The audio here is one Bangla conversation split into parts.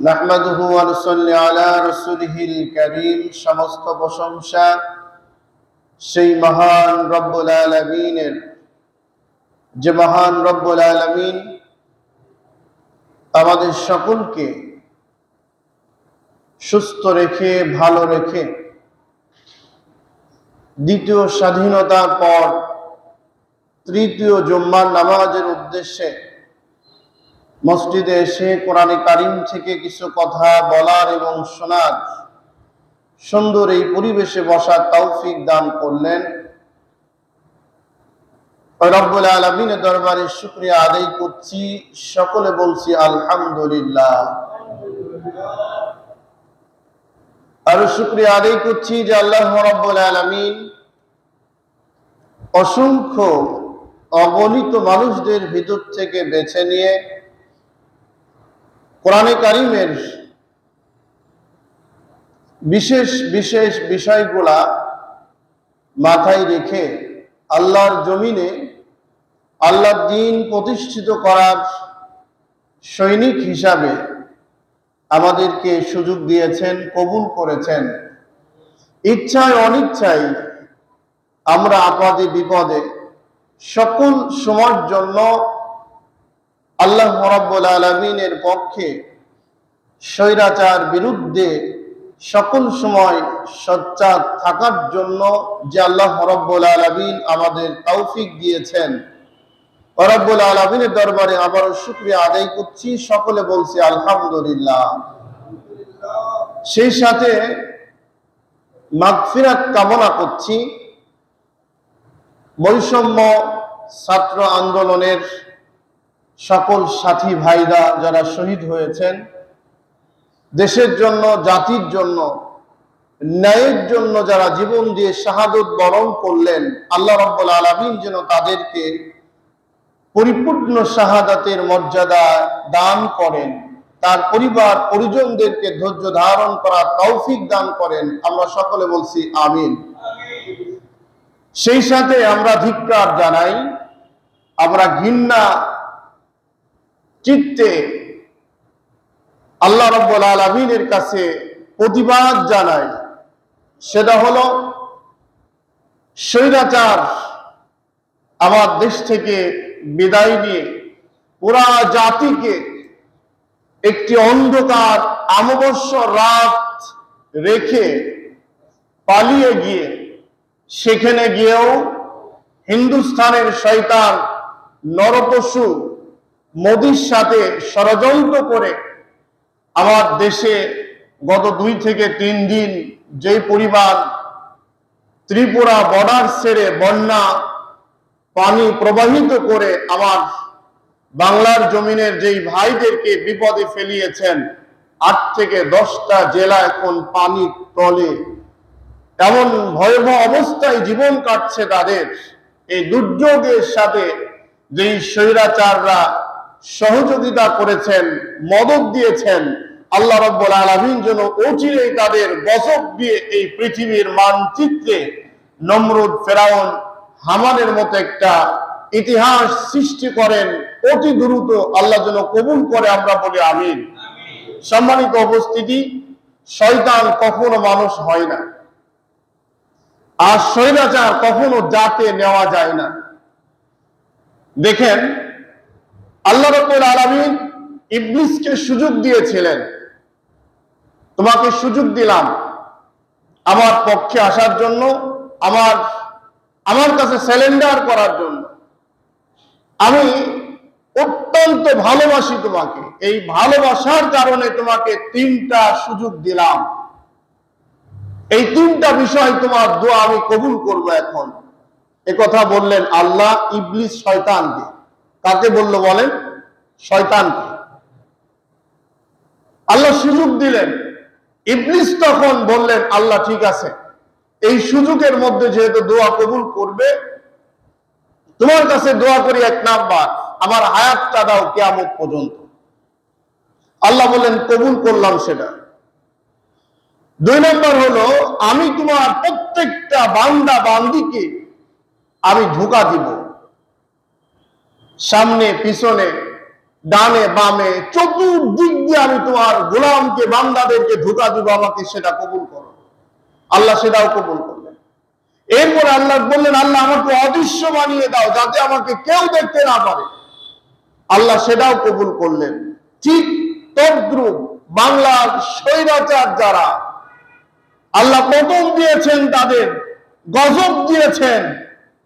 নাহমাদুহু ওয়া নুসাল্লি আলা রাসূলিহিল কারীম। সমস্ত প্রশংসা সেই মহান রব্বুল আলামিনের, যে মহান রব্বুল আলামিন আমাদের সকলকে সুস্থ রেখে, ভালো রেখে দ্বিতীয় স্বাধীনতার পর তৃতীয় জুম্মার নামাজের উদ্দেশ্যে মসজিদে এসে কোরআনে কারিম থেকে কিছু কথা বলার এবং শোনার সুন্দর এই পরিবেশে বসার তৌফিক দান করলেন। রব্বুল আলামিনের দরবারে শুকরিয়া আদায় করছি, সকলে বলছি আলহামদুলিল্লাহ। আর শুকরিয়া আদায় করছি যে আল্লাহ রব্বুল আলামিন অসংখ্য অগণিত মানুষদের ভিতর থেকে বেছে নিয়ে কোরআনে কারিমের বিশেষ বিশেষ বিষয়গুলা মাথায় রেখে আল্লাহর জমিনে আল্লাহর দ্বীন প্রতিষ্ঠিত করার সৈনিক হিসাবে আমাদেরকে সুযোগ দিয়েছেন, কবুল করেছেন। ইচ্ছায় অনিচ্ছায় আমরা আপদে বিপদে সকল সময়ের জন্য আল্লাহ রাব্বুল আলামিনের পক্ষে, স্বৈরাচার বিরুদ্ধে সকল সময় সোচ্চার থাকার জন্য যে আল্লাহ রাব্বুল আলামিন আমাদের তৌফিক দিয়েছেন, রাব্বুল আলামিনের দরবারে আবারও শুকরিয়া আদায় করছি, সকলে বলছি আলহামদুলিল্লাহ। সেই সাথে মাগফিরাত কামনা করছি বৈষম্য ছাত্র আন্দোলনের সকল সাথী ভাইরা যারা শহীদ হয়েছেন, দেশের জন্য, জাতির জন্য, ন্যায়ের জন্য যারা জীবন দিয়ে শাহাদত বরণ করলেন, আল্লাহ রাব্বুল আলামিন যেন তাদেরকে পরিপূর্ণ শাহাদাতের মর্যাদা দান করেন, তার পরিবার পরিজনদেরকে ধৈর্য ধারণ করার তৌফিক দান করেন। আমরা সকলে বলছি আমিন। সেই সাথে আমরা ধিক্কার জানাই, আমরা ঘৃণা চিত্তে আল্লাহ রাব্বুল আলামিনের কাছে প্রতিবাদ জানাই। সেটা হলো স্বৈরাচার আমার দেশ থেকে বিদায় নিয়ে পুরা জাতিকে একটি অন্ধকার অমাবস্য রাত রেখে পালিয়ে গিয়ে, সেখানে গিয়েও হিন্দুস্তানের শয়তান নরপশু মোদির সাথে ষড়যন্ত্র করে আমার দেশে গত 2 থেকে 3 দিন যেই পরিমাণ ত্রিপুরা বর্ডার ছেড়ে বন্যা পানি প্রবাহিত করে আমার বাংলার জমিনের যেই ভাইদেরকে বিপদে ফেলিয়েছেন, 8 থেকে 10টা জেলা এখন পানির তলে, এমন ভয়াবহ অবস্থায় জীবন কাটছে তাদের। এই দুর্যোগের সাথে যেই স্বৈরাচাররা সহযোগিতা করেছেন, মদত দিয়েছেন, আল্লাহ রাব্বুল আলামিন যেন অচিরেই তাদের গজব দিয়ে এই পৃথিবীর মানচিত্রে নমরুদ, ফেরাউন, হামানের মতো একটা ইতিহাস সৃষ্টি করেন অতি দ্রুত। আল্লাহ যেন কবুল করে, আমরা বলি আমিন। সম্মানিত উপস্থিতি, শয়তান কখনো মানুষ হয় না, আর স্বৈরাচার কখনো জাতে নেওয়া যায় না। দেখেন, আল্লাহ রাব্বুল আলামিন ইবলিসকে সুযোগ দিয়েছিলেন, তোমাকে সুযোগ দিলাম আমার পক্ষে আসার জন্য, আমার কাছে সারেন্ডার করার জন্য। আমি অত্যন্ত ভালোবাসি তোমাকে, এই ভালোবাসার কারণে তোমাকে 3টা সুযোগ দিলাম। এই 3টা বিষয় তোমার দোয়া আমি কবুল করব। এখন একথা বললেন আল্লাহ ইবলিস শয়তানকে। কাকে বলল বলেন? শয়তানকে আল্লাহ সুযোগ দিলেন। ইবলিস তখন বললেন, আল্লাহ ঠিক আছে, এই সুযোগের মধ্যে যেহেতু দোয়া কবুল করবে, তোমার কাছে দোয়া করি 1 নাম্বার, আমার হায়াতটা দাও কিয়ামত পর্যন্ত। আল্লাহ বললেন কবুল করলাম সেটা। 2 নাম্বার হলো, আমি তোমার প্রত্যেকটা বান্দা বান্দিকে আমি ধোঁকা দিব, সামনে পিছনে ডানে বামে চতুর্দিক দিয়ে আমি তোমার গোলামকে বান্দাদেরকে ধোঁকা দিব, আমাকে সেটা কবুল করো। আল্লাহ সেটাও কবুল করলেন। এরপরে আল্লাহ বললেন, আল্লাহ আমাকে অদৃশ্য বানিয়ে দাও যাতে আমাকে কেউ দেখতে না পারে। আল্লাহ সেটাও কবুল করলেন। ঠিক তদ্রুপ বাংলার স্বৈরাচার যারা, আল্লাহ পতন দিয়েছেন, তাদের গজব দিয়েছেন।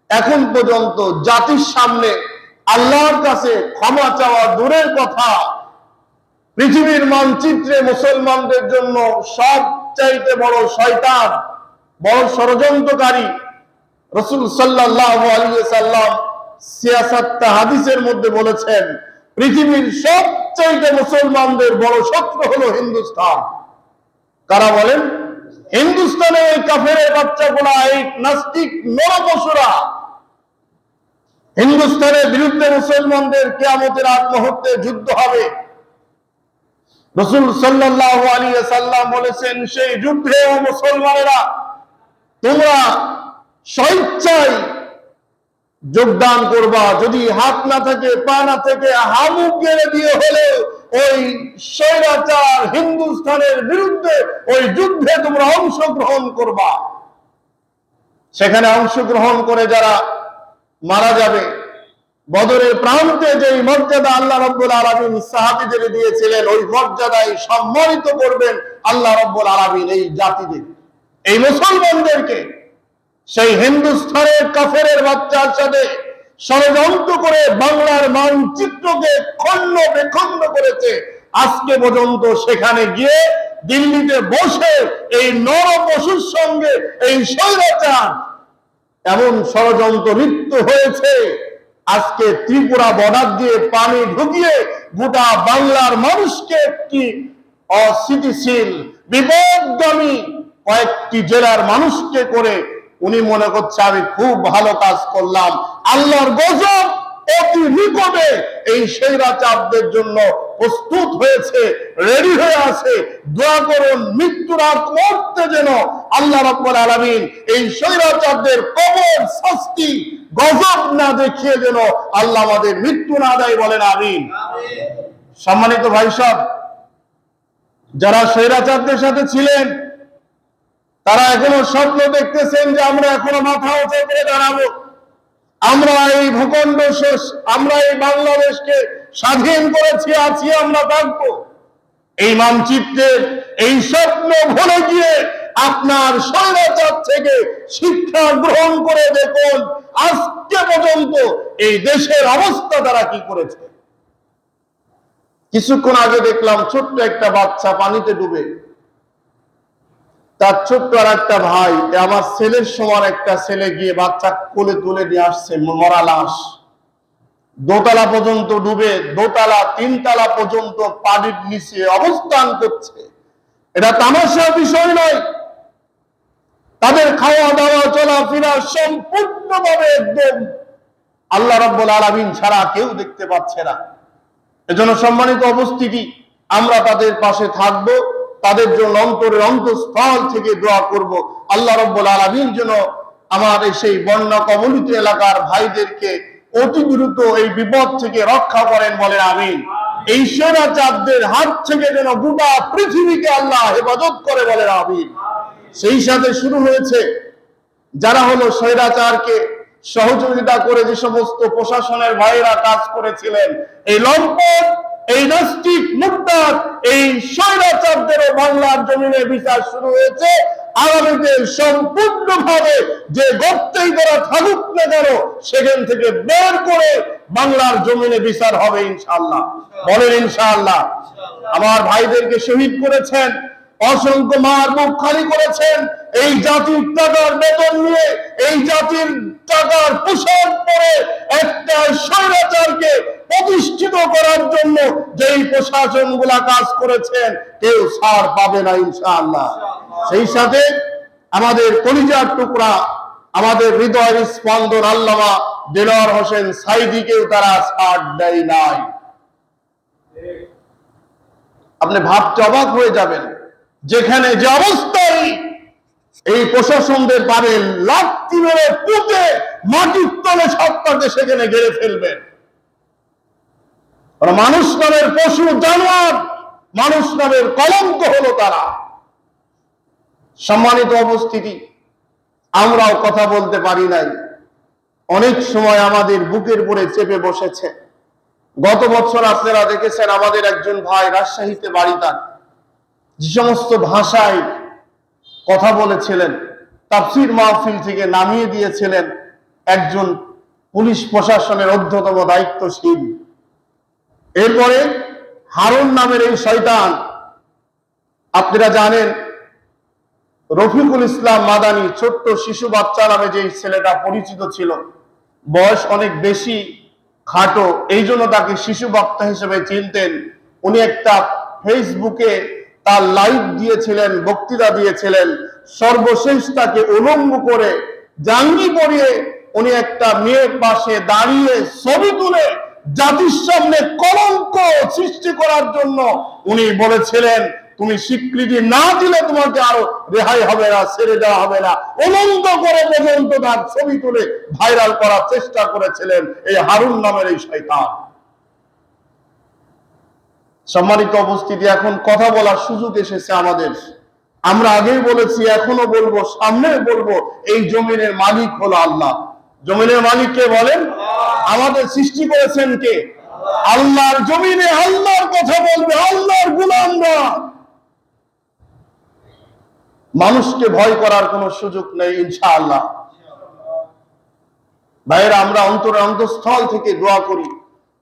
এখন পর্যন্ত জাতির সামনে আল্লাহর কাছে ক্ষমা চাওয়া দূরের কথা, পৃথিবীর মানচিত্রে মুসলমানদের জন্য সবচাইতে বড় শয়তান, বড় ষড়যন্ত্রকারী রাসূল সাল্লাল্লাহু আলাইহি ওয়াসাল্লাম সিয়াসাত হাদিসের মধ্যে বলেছেন, পৃথিবীর সবচাইতে মুসলমানদের বড় শত্রু হলো হিন্দুস্তান। কারা বলেন? হিন্দুস্তানের ওই কাফেরের বাচ্চাগুলা, এই নাস্তিক নরপশুরা। হিন্দুস্তানের বিরুদ্ধে মুসলমানদের কিয়ামতের আগ মুহূর্তে যুদ্ধ হবে। রাসূল সাল্লাল্লাহু আলাইহি ওয়াসাল্লাম বলেছেন, সেই যুদ্ধে মুসলমানেরা তোমরা স্বেচ্ছায় যোগদান করবা। যদি হাত না থাকে, পা না থাকে, হামুক গেড়ে দিয়ে হলে ওই স্বৈরাচার হিন্দুস্তানের বিরুদ্ধে ওই যুদ্ধে তোমরা অংশগ্রহণ করবা। সেখানে অংশগ্রহণ করে যারা মারা যাবে, বদরের প্রান্তে যে মর্যাদা আল্লাহ রাব্বুল আলামিন সাহাবীদের দিয়েছিলেন, ওই মর্যাদায় সম্মানিত করবেন আল্লাহ রাব্বুল আলামিন এই জাতিদের, এই মুসলমানদেরকে। সেই হিন্দুস্তানের কাফেরের বাচ্চার সাথে ষড়যন্ত্র করে বাংলার মানচিত্রকে খণ্ড বিখণ্ড করেছে। আজকে পর্যন্ত সেখানে গিয়ে দিল্লিতে বসে এই নরপশুর সঙ্গে এই স্বৈরাচার এমন ষড়যন্ত্র লিপ্ত হয়েছে। আজকে ত্রিপুরা বর্ডার দিয়ে পানি ঢুকিয়ে গোটা বাংলার মানুষকে একটি অস্থিতিশীল বিপদগামী কয়েকটি জেলার মানুষকে করে উনি মনে করছে আমি খুব ভালো কাজ করলাম। আল্লাহর গজব অতি নিকটে এই স্বৈরাচারদের জন্য প্রস্তুত হয়েছে, রেডি হয়ে আছে। দোয়া করুন মৃত্যুর আগ মুহূর্তে যেন আল্লাহ রাব্বুল আলামিন এই স্বৈরাচারদের কবর শাস্তি গজব না দেখিয়ে যেন আল্লাহ আমাদের মৃত্যু না দেয়, বলেন আমিন। সম্মানিত ভাই সব, যারা স্বৈরাচারদের সাথে ছিলেন তারা এখনো স্বপ্ন দেখতেছেন যে আমরা এখনো মাথা উঁচু করে দাঁড়াবো, আমরা এই ভূখণ্ড শেষ, আমরা এই বাংলাদেশকে স্বাধীন করেছি, আছি, আমরা থাকবো। এই মানচিত্রের এই স্বপ্ন ভুলে গিয়ে আপনার স্বৈরাচার থেকে শিক্ষা গ্রহণ করে দেখুন আজকে পর্যন্ত এই দেশের অবস্থা তারা কি করেছে। কিছুক্ষণ আগে দেখলাম ছোট্ট একটা বাচ্চা পানিতে ডুবে, তার ছোট্ট আর একটা ভাই, আমার ছেলের সমান একটা ছেলে গিয়ে বাচ্চা কোলে তুলে নিয়ে আসছে, মরা লাশ। দোতলা পর্যন্ত ডুবে, দোতলা তিনতলা পর্যন্ত পানির নিচে অবস্থান করছে। এটা তামাশা বিষয় নয়। তাদের খাওয়া দাওয়া চলাফেরা সম্পূর্ণভাবে একদম আল্লাহ রাব্বুল আলামিন ছাড়া কেউ দেখতে পাচ্ছে না। এজন্য সম্মানিত উপস্থিতি, আমরা তাদের পাশে থাকব, তাদের জন্য অন্তরের অন্তঃস্থল থেকে দোয়া করব। আল্লাহ রাব্বুল আলামিন যেন আমার সেই বন্যা কবলিত এলাকার ভাইদেরকে অতি দ্রুত এই বিপদ থেকে রক্ষা করেন, বলেন আমিন। এই স্বৈরাচারদের হাত থেকে যেন গোটা পৃথিবীকে আল্লাহ হেফাজত করে, বলেন আমিন। সেই সাথে শুরু হয়েছে যারা হলো স্বৈরাচারকে সহযোগিতা করে যে সমস্ত প্রশাসনের ভাইরা কাজ করেছিলেন, এই লম্পট, এই নাস্তিক মুরতাদ, এই স্বৈরাচারদেরও বাংলার জমিনে বিচার শুরু হয়েছে। আগামীতে সম্পূর্ণভাবে যে গর্তেই তারা থাকুক না কেন সেখান থেকে বের করে বাংলার জমিনে বিচার হবে ইনশাআল্লাহ, বলেন ইনশাআল্লাহ। আমার ভাইদেরকে শহীদ করেছেন, অসংখ্য মার মুখ খালি করেছেন, এই জাতির টাকার বেতন নিয়ে, এই জাতির টাকার পোশাক পরে একটা স্বৈরাচারকে প্রতিষ্ঠিত করার জন্য যেই প্রশাসন গুলা কাজ করেছেন, কেউ ছাড় পাবে না ইনশাআল্লাহ। সেই সাথে আমাদের কলিজার টুকরা, আমাদের হৃদয়ের স্পন্দন আল্লামা দেলোয়ার হোসেন সাইদিকেও তারা ছাড় দেয় নাই। আপনি ভাবতে অবাক হয়ে যাবেন, যেখানে যে অবস্থায় এই প্রশাসনদের পারে লাথি মেরে পুঁতে মাটির তলে সত্তাকে সেখানে গেড়ে ফেলবেন। মানুষ নামের পশু জানোয়ার, মানুষ নামের কলঙ্ক হলো তারা। সম্মানিত উপস্থিতি, আমরাও কথা বলতে পারি নাই, অনেক সময় আমাদের বুকের উপরে চেপে বসেছে। গত বছর আপনারা দেখেছেন আমাদের একজন ভাই রাজশাহীতে বাড়ি, তার যে সমস্ত ভাষায় কথা বলেছিলেন, তাফসীর মাহফিল থেকে নামিয়ে দিয়েছিলেন একজন পুলিশ প্রশাসনের ঊর্ধ্বতম দায়িত্বশীল। এরপরে হারুন নামের এই শয়তান, আপনারা জানেন রফিকুল ইসলাম মাদানী, ছোট্ট শিশু বাচ্চা নামে যে ছেলেটা পরিচিত ছিল, বয়স অনেক বেশি, খাটো, এই জন্য তাকে শিশু বক্তা হিসেবে চিনতেন। উনি একটা ফেসবুকে তার লাইভ দিয়েছিলেন, বক্তৃতা দিয়েছিলেন। সর্বশেষ তাকে উলঙ্গ করে জাঙ্গি পরিয়ে উনি একটা মেয়ের পাশে দাঁড়িয়ে ছবি তুলে জাতির সামনে কলঙ্ক সৃষ্টি করার জন্য উনি বলেছিলেন, তুমি স্বীকৃতি না দিলে তোমাকে আরো রেহাই হবে না, ছেড়ে দেওয়া হবে না। উলঙ্গ করে পর্যন্ত তার ছবি তুলে ভাইরাল করার চেষ্টা করেছিলেন এই হারুন নামের এই শয়তান। সম্মানিত উপস্থিতি, এখন কথা বলার সুযোগ এসেছে আমাদের। আমরা আগেই বলেছি, এখনো বলবো, সামনে বলবো, এই জমিনের মালিক হলো আল্লাহ। জমিনের মালিক কে বলেন? আমাদের সৃষ্টি করেছেন কে? আল্লাহর জমিনে আল্লাহর কথা বলবে আল্লাহর গোলামরা। মানুষকে ভয় করার কোনো সুযোগ নেই ইনশাআল্লাহ। ভাইয়েরা, আমরা অন্তরে অন্তঃস্থল থেকে দোয়া করি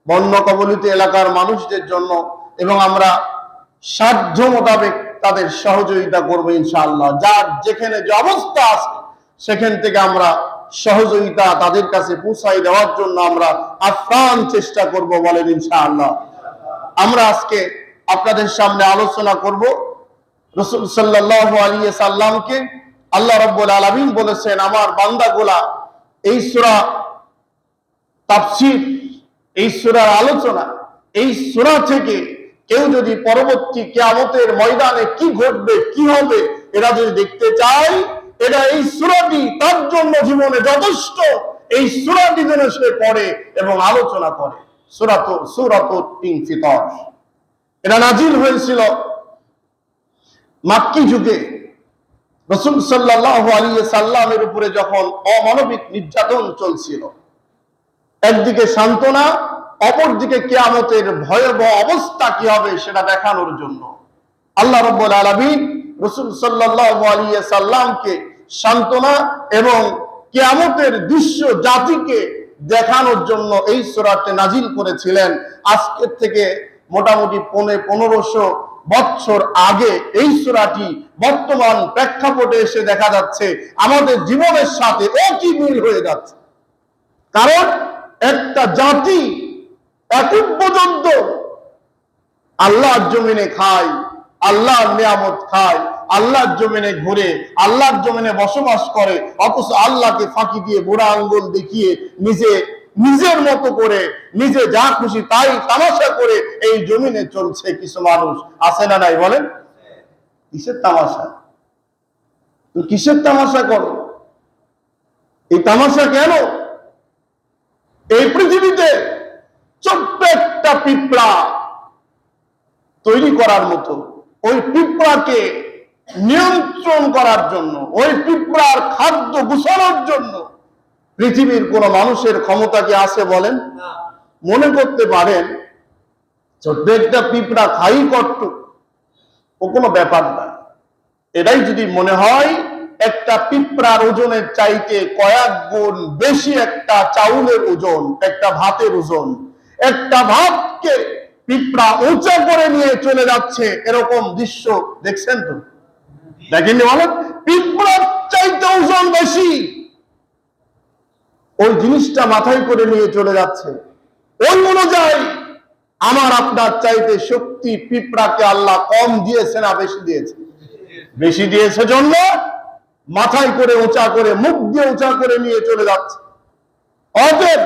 বন্যা কবলিত এলাকার মানুষদের জন্য, এবং আমরা সাধ্য মোতাবেক তাদের সহযোগিতা করবো ইনশাআল্লাহ। যার যেখানে যে অবস্থা আছে সেখান থেকে আমরা সহযোগিতা তাদের কাছে পৌঁছাই দেওয়ার জন্য আমরা আপ্রাণ চেষ্টা করব, বলেন ইনশাআল্লাহ। আমরা আজকে আপনাদের সামনে আলোচনা করব রাসূল সাল্লাল্লাহু আলাইহি সাল্লামকে আল্লাহ রাব্বুল আলামিন বলেছেন, আমার বান্দাগুলা এই সূরা তাফসীর, এই সূরার আলোচনা, এই সূরা থেকে কেউ যদি পরবর্তী কিয়ামতের ময়দানে কি ঘটবে, কি হবে, এরা যদি দেখতে চায়, এটা এই সূরাটি তার জন্য জীবনে যথেষ্ট। এই সূরাটি যেন সে পড়ে এবং আলোচনা করে। সূরাতুল ইনফিতার, এটা নাজিল হয়েছিল মাক্কি যুগে। রাসূল সাল্লাল্লাহু আলাইহি সাল্লামের উপরে যখন অমানবিক নির্যাতন চলছিল, একদিকে সান্ত্বনা, অপরদিকে কিয়ামতের ভয়াবহ অবস্থা কি হবে সেটা দেখানোর জন্য আল্লাহ রাব্বুল আলামিন রাসূল সাল্লাল্লাহু আলাইহি সাল্লামকে সান্ত্বনা এবং কিয়ামতের দৃশ্য জাতিকে দেখানোর জন্য এই সূরাটি নাজিল করেছিলেন। আজকে থেকে মোটামুটি 1500 বছর আগে এই সূরাটি বর্তমান প্রেক্ষাপটে এসে দেখা যাচ্ছে আমাদের জীবনের সাথে একই মিল হয়ে যাচ্ছে। কারণ একটা জাতি এখন পর্যন্ত আল্লাহর জমিনে খায়, আল্লাহর নিয়ামত খায়, আল্লাহর জমিনে ঘুরে, আল্লাহর জমিনে বসবাস করে, অথচ আল্লাহকে ফাঁকি দিয়ে বুড়া আঙ্গুল দেখিয়ে নিজের মতো করে নিজে যা খুশি তাই তামাশা করে এই জমিনে চলছে কিছু মানুষ। আছে না নাই বলেন? কিসের তামাশা? তুমি কিসের তামাশা করো? এই তামাশা কেন? এই পৃথিবীতে ছোট্ট একটা পিঁপড়া তৈরি করার মতো, ওই পিঁপড়াকে নিয়ন্ত্রণ করার জন্য, ওই পিঁপড়ার খাদ্য গুছানোর জন্য পৃথিবীর কোন মানুষের ক্ষমতা কি আছে বলেন? মনে করতে পারেন ছোট্ট একটা পিঁপড়া খাই কষ্ট, ও কোনো ব্যাপার না। এটাই যদি মনে হয়, একটা পিঁপড়ার ওজনের চাইতে কয়েক গুণ বেশি একটা চাউলের ওজন, একটা ভাতের ওজন। একটা ভাতকে পিঁপড়া উঁচা করে নিয়ে চলে যাচ্ছে, এরকম দৃশ্য দেখছেন তো? দেখেননি বলেন? পিঁপড়ার চাইতে ওজন বেশি, ওই জিনিসটা মাথায় করে নিয়ে চলে যাচ্ছে। ওই অনুযায়ী আমার আপনার চাইতে শক্তি পিঁপড়াকে আল্লাহ কম দিয়েছে না বেশি দিয়েছে? বেশি দিয়েছে জন্য মাথায় করে উঁচা করে, মুখ দিয়ে উঁচা করে নিয়ে চলে যাচ্ছে। অতএব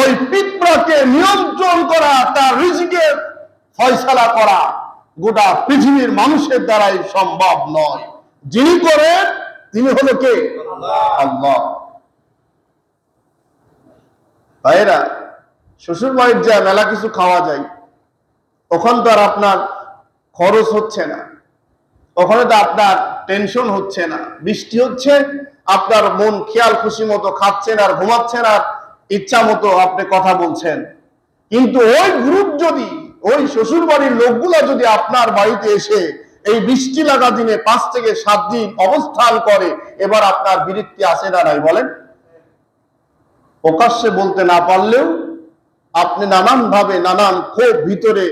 ওই পিঁপড়াকে নিয়ন্ত্রণ করা, তার রিজিকের ফয়সালা করা গোটা পৃথিবীর মানুষের দ্বারাই সম্ভব নয়। যিনি করেন তিনি হলো কে? আল্লাহ। ভাইয়েরা, শ্বশুর বাড়ির যা মেলা কিছু খাওয়া যায়, ওখানে তো আর আপনার খরচ হচ্ছে না, ওখানে তো আপনার টেনশন হচ্ছে না, বৃষ্টি হচ্ছে, আপনার মন খেয়াল খুশি মতো খাচ্ছেন আর ঘুমাচ্ছেন আর ইচ্ছা মতো আপনি কথা বলছেন। কিন্তু ওই গ্রুপ যদি, ওই শ্বশুর বাড়ির লোকগুলা যদি আপনার বাড়িতে এসে এই বৃষ্টি লাগা দিনে 5 থেকে 7 দিন অবস্থান করে, এবার আপনার বিরক্তি আসে না নাই বলেন? প্রকাশ্যে বলতে না পারলেও আপনি নানান ভাবে নানান ক্ষোভ ভিতরে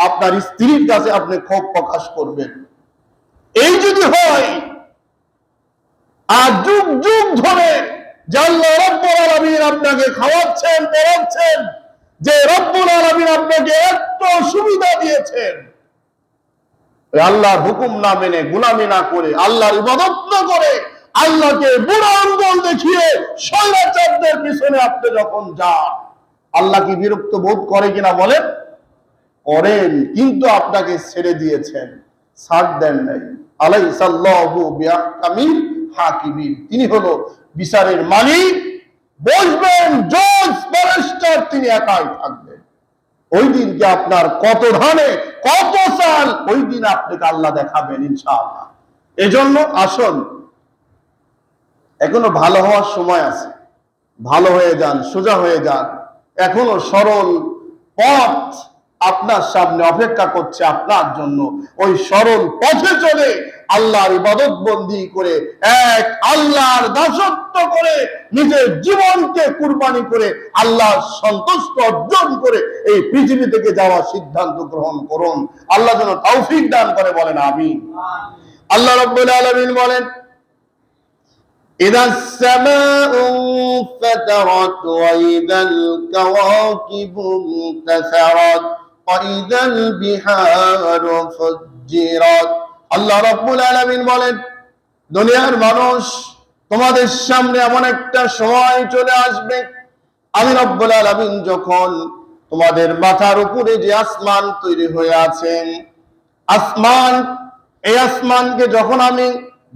আপনার স্ত্রীর কাছে আপনি ক্ষোভ প্রকাশ করবেন। এই যদি হয়, আর যুগ যুগ ধরে যে আল্লাহ রব্বুল আলামিন আপনাকে খাওয়াচ্ছেন পড়াচ্ছেন, যে রব্বুল আলামিন আপনাকে এত সুবিধা দিয়েছেন, আল্লাহর হুকুম না মেনে গোলামি না করে আল্লাহর ইবাদত না করে আল্লাহকে বুড়ো আঙ্গুল দেখিয়ে স্বৈরাচারদের পিছনে আপনি যখন যান, আল্লাহ কি বিরক্ত বোধ করে কিনা বলেন? করেন, কিন্তু আপনাকে ছেড়ে দিয়েছেন, ছাড় দেন নাই। আলাইসাল্লাহু বিআহকামিল হাকিমিন, তিনি হলো বিচারের মালিক। বসবেন জজ ব্যারিস্টার, তিনি একাই থাকবেন। ওই দিনকে আপনার কত ধানে কত চাল, ওই দিন আপনাকে আল্লাহ দেখাবেন ইনশাআল্লাহ। এজন্য আসুন, এখনো ভালো হওয়ার সময় আছে, ভালো হয়ে যান, সোজা হয়ে যান। এখনো সরল পথ আপনার সামনে অপেক্ষা করছে আপনার জন্য। ওই সরল পথে চলে আল্লাহর ইবাদত বন্দি করে, এক আল্লাহর দাসত্ব করে, নিজের জীবনকে কুরবানি করে আল্লাহর সন্তুষ্ট অর্জন করে এই পৃথিবী থেকে যাওয়ার সিদ্ধান্ত গ্রহণ করুন। আল্লাহ যেন তৌফিক দান করে, বলেন আমিন। আল্লাহ রাব্বুল আলামিন বলেন, إذا السماء انفطرت وإذا الكواكب انتثرت وإذا البحار فجرت। আল্লাহ রাব্বুল আলামিন বলেন, দুনিয়ার মানুষ, তোমাদের সামনে এমন একটা সময় চলে আসবে, আমি রব্বুল আলামিন যখন তোমাদের মাথার উপরে যে আসমান তৈরি হয়ে আছে, আসমান, এই আসমানকে যখন আমি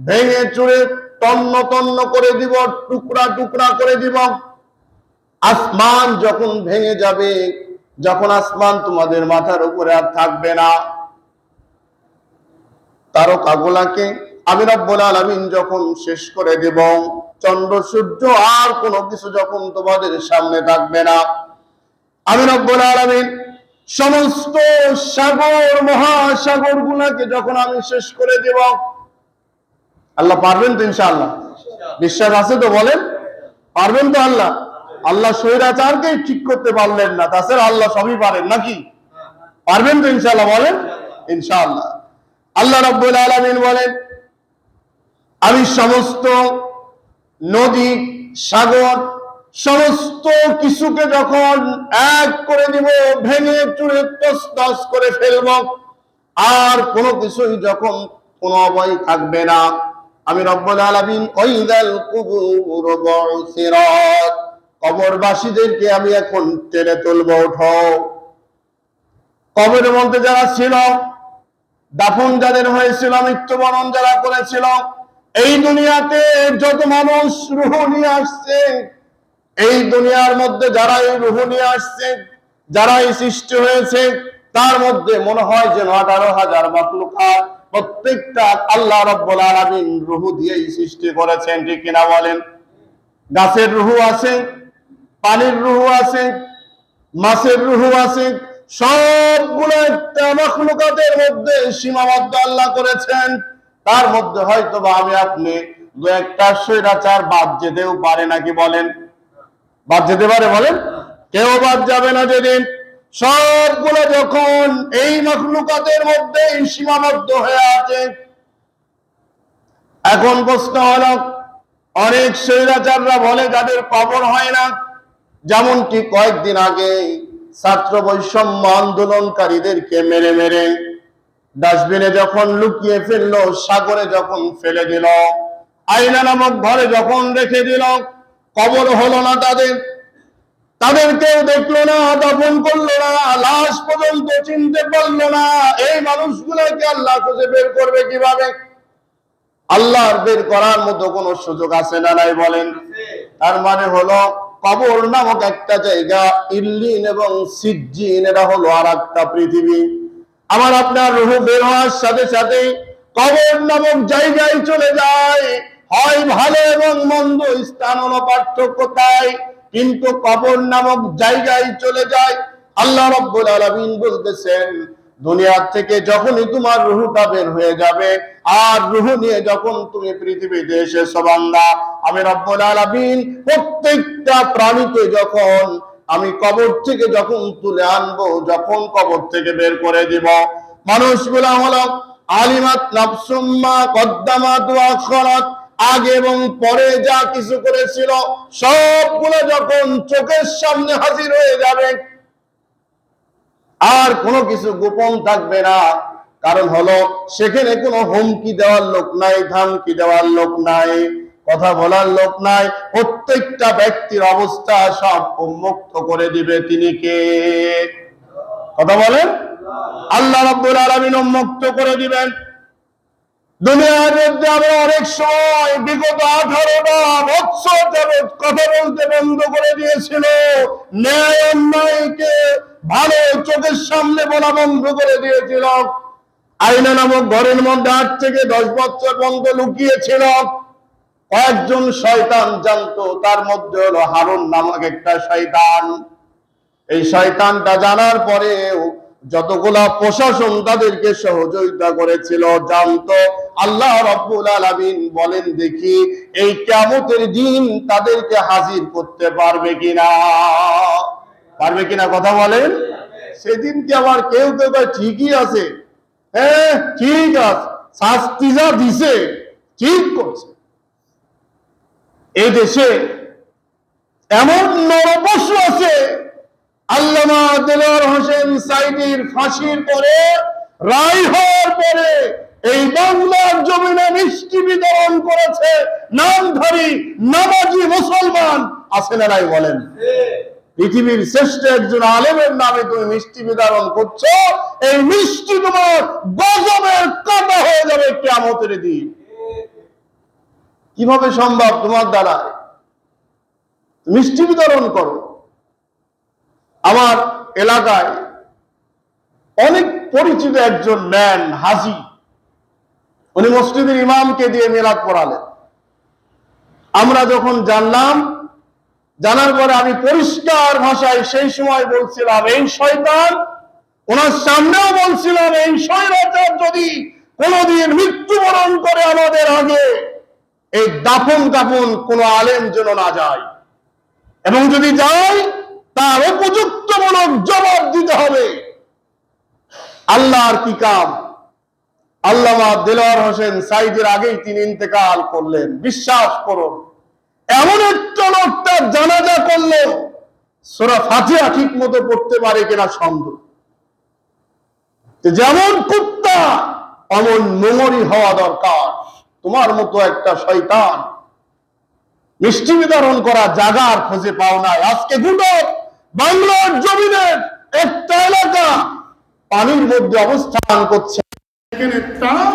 ভেঙে চুরে তন্ন তন্ন করে দিব, টুকরা টুকরা করে দিব, আসমান যখন ভেঙে যাবে, যখন আসমান তোমাদের মাথার উপরে আর থাকবে না, তারকাগুলাকে আমি রব্বুল আলামিন যখন শেষ করে দেব, চন্দ্র সূর্য আর কোনো কিছু যখন তোমাদের সামনে থাকবে না, আমি রব্বুল আলামিন সমস্ত সাগর মহাসাগর গুলাকে যখন আমি শেষ করে দেব, আল্লাহ পারবেন তো ইনশাআল্লাহ? বিশ্বাস আছে তো? বলেন পারবেন তো? আল্লাহ, আল্লাহ স্বৈরাচারকে ঠিক করতে পারলেন না, তাছাড়া আল্লাহ সবই পারেন নাকি? পারবেন তো ইনশাআল্লাহ? বলেন ইনশাআল্লাহ। আল্লাহ রাব্বুল আলামিন বলেন, আমি সমস্ত নদী সাগর সমস্ত কিছুকে যখন এক করে দিব, ভেঙে চুরে তছনছ করে ফেলব, আর কোনো কিছুই যখন কোনো অবয় থাকবে না, আমি রব্বুল আলামিন ওয়াইদাল কুবুর বুসিরাত, কবরবাসীদেরকে আমি এখন টেনে তুলব, ওঠো। কবরের মধ্যে যারা ছিল, দাফন যাদের হয়েছিল, মৃত্যুবরণ যারা করেছিল, এই দুনিয়াতে যত মানুষ রূহ নিয়ে আসছে, এই দুনিয়ার মধ্যে যারা এই রূহ নিয়ে আসছে, যারা এই সৃষ্টি হয়েছে, তার মধ্যে মনে হয় যেন 18,000 মাখলুকাত, প্রত্যেকটা আল্লাহ রাব্বুল আলামিন রূহ দিয়েই সৃষ্টি করেছেন, ঠিক কিনা বলেন? গাছের রূহ আছে, পানির রূহ আছে, মাছের রূহ আছে, সবগুলো একটা মাখলুকাতের মধ্যে সীমাবদ্ধ আল্লাহ করেছেন। তার মধ্যে হয়তো বা আমি আপনি দু একটা স্বৈরাচার বাদ যেতেও পারে নাকি বলেন? বাদ যেতে পারে? বলেন কেউ বাদ যাবে না যেদিন সবগুলো যখন এই মাখলুকাতের মধ্যে সীমাবদ্ধ হয়ে আছে। এখন প্রশ্ন হলো, অনেক স্বৈরাচাররা বলে যাদের কবর হয় না, যেমনটি কয়েকদিন আগে ছাত্র বৈষম্য আন্দোলনকারীদেরকে মেরে মেরে ডাস্টবিনে যখন লুকিয়ে ফেললো, সাগরে যখন ফেলে দিল, আয়না নামক ঘরে যখন রেখে দিল, কবর হলো না তাদের, তাদেরকেও দেখলো না, দাফন করলো না, লাশ পর্যন্ত চিনতে পারলো না। এই মানুষগুলোকে আল্লাহ খুঁজে বের করবে কিভাবে? আল্লাহর বের করার মতো কোনো সুযোগ আছে না নাই বলেন? তার মানে হলো কবর নামক একটা জায়গা, ইল্লিন এবং সিজ্জিন, এটা হলো আর একটা পৃথিবী। আমার আপনার রূহ বের হওয়ার সাথে সাথে কবর নামক জায়গায় চলে যায়। হয় ভালো এবং মন্দ স্থান হলো পার্থক্য তাই, কিন্তু কবর নামক জায়গায় চলে যায়। আল্লাহ রাব্বুল আলামিন বলতেছেন, দুনিয়া থেকে যখনই তোমার রূহটা বের হয়ে যাবে আর রূহ নিয়ে যখন তুমি পৃথিবীতে এসেছো বান্দা, আমি রব্বুল আলামিন প্রত্যেকটা প্রাণীকে যখন আমি কবর থেকে যখন তুলে আনবো, যখন কবর থেকে বের করে দিব, মানুষগুলা হলো আলিমাত নাফসুম মা কদ্দামাত ওয়া আখরাত, আগে এবং পরে যা কিছু করেছিল সবগুলো যখন চোখের সামনে হাজির হয়ে যাবে, আর কোনো কিছু গোপন থাকবে না। কারণ হলো সেখানে কোনো হুমকি দেওয়ার লোক নাই, ধামকি দেওয়ার লোক নাই, কথা বলার লোক নাই। প্রত্যেকটা ব্যক্তির অবস্থা সব উন্মুক্ত করে দিবে তিনি কে? কথা বলেন। আল্লাহ রাব্বুল আলামিন উন্মুক্ত করে দিবেন। দুনিয়ার মধ্যে আমরা অনেক সময় বিগত 18টা বছর যাবৎ কথা বলতে বন্ধ করে দিয়েছিল, ন্যায় অন্যায়কে ভালো চোখের সামনে বলা বন্ধ করে দিয়েছিল, আয়না নামক ঘরের মধ্যে 8 থেকে 10 বছর বন্ধ লুকিয়েছিল। কয়েকজন শয়তান জানতো, তার মধ্যে হলো হারুন নামক একটা শয়তান। এই শয়তানটা জানার পরেও যতগুলা প্রশাসন তাদেরকে সহযোগিতা করেছিল জানতো। আল্লাহ রাব্বুল আলামিন বলেন, দেখি এই কিয়ামতের দিন তাদেরকে হাজির করতে পারবে কিনা, পারবে কিনা, কথা বলেন। সেদিন কি আবার কেউ কেউ ঠিকই আছে, হ্যাঁ ঠিক আছে, শাস্তি যা দিছে ঠিক করছে। এই দেশে এমন নরপশু আছে, আল্লামা দেলোয়ার হোসেন সাঈদীর ফাঁসির পরে, রায় হওয়ার পরে এই বাংলার জমিনে মিষ্টি বিতরণ করেছে নামধারী নামাজি মুসলমান, আছে না নাই বলেন? পৃথিবীর শ্রেষ্ঠ একজন আলেমের নামে তুমি মিষ্টি বিতরণ করছো, এই মিষ্টি তোমার গজবের কাঁটা হয়ে যাবে কিয়ামতের দিন। কিভাবে সম্ভব তোমার দ্বারা মিষ্টি বিতরণ করো? আমার এলাকায় অনেক পরিচিত একজন ম্যান হাজি, উনি মসজিদের ইমামকে দিয়ে মিলাদ পড়ালেন। আমরা যখন জানলাম, জানার পরে আমি পরিষ্কার ভাষায় সেই সময় বলছিলাম, এই শয়তান, ওনার সামনেও বলছিলাম, এই স্বৈরাচার যদি কোনোদিন মৃত্যুবরণ করে আমাদের আগে, এই দাফন কাফন কোনো আলেম যেন না যায়, এবং যদি যায় তার উপযুক্তমূলক জবাব দিতে হবে। আল্লাহর কি কাম, আল্লামা দেলোয়ার হোসেন সাঈদীর আগেই তিনি ইন্তেকাল করলেন। বিশ্বাস করুন, এমন একটা লোক তার জানাজা করলো, সূরা ফাতিহা ঠিক মতো পড়তে পারে কিনা সন্দেহ। যেমন কুত্তা অমন নোংরি হওয়া দরকার। তোমার মতো একটা শয়তান মিষ্টি বিতরণ করা জায়গার খোঁজে পাও নাই। আজকে গোটা বাংলার জমিনের একটা এলাকা পানির মধ্যে অবস্থান করছে, এখানে টান